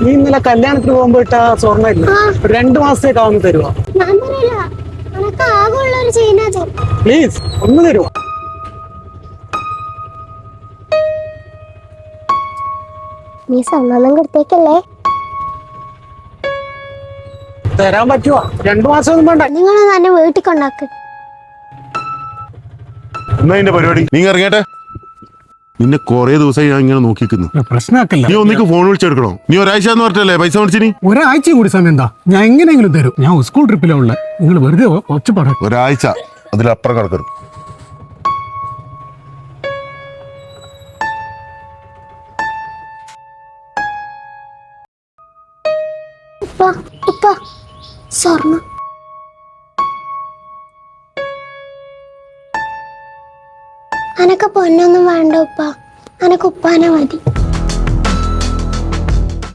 നീ ഇന്നലെ കല്യാണത്തിന് പോകുമ്പോ ഇട്ട സ്വർണ്ണ ഇല്ല 2 മാസത്തേക്ക് ആവുന്ന തരുവാ. പ്ലീസ് ഒന്ന് തരുവാ. നീ സ്വർണ്ണം കൊടുത്തേക്കല്ലേ? തരാൻ പറ്റുവാ? 2 മാസം ഒന്നും വേണ്ട. നിങ്ങൾ തന്നെ വീട്ടിൽ കൊണ്ടാക്ക്. എന്നാ പരിപാടി നീ ഇറങ്ങിട്ടെ. നിന്നെ കൊറേ ദിവസമായി ഞാൻ ഇങ്ങനെ നോക്കിക്കുന്നു. പ്രശ്നമാക്കല്ല. നീ ഒന്നിക്ക് ഫോൺ വിളിച്ചെടുക്കണോ? നീ ഒരാഴ്ച എന്ന് പറഞ്ഞല്ലേ പൈസ മേടിച്ചിനി? ഒരാഴ്ച കൂടി സമയം എന്താ? ഞാൻ എങ്ങനെയെങ്കിലും തരും. ഞാൻ സ്കൂൾ ട്രിപ്പിലാ ഉള്ളത്. നിങ്ങൾ വെറുതെ ഒച്ചപ്പാടാ. ഒരാഴ്ച അതിലപ്പുറം കിടക്കരുത്. സ്വർണം അനക്ക് പൊന്നൊന്നും വേണ്ട ഉപ്പ, അനക്ക് ഉപ്പാനെ മതി.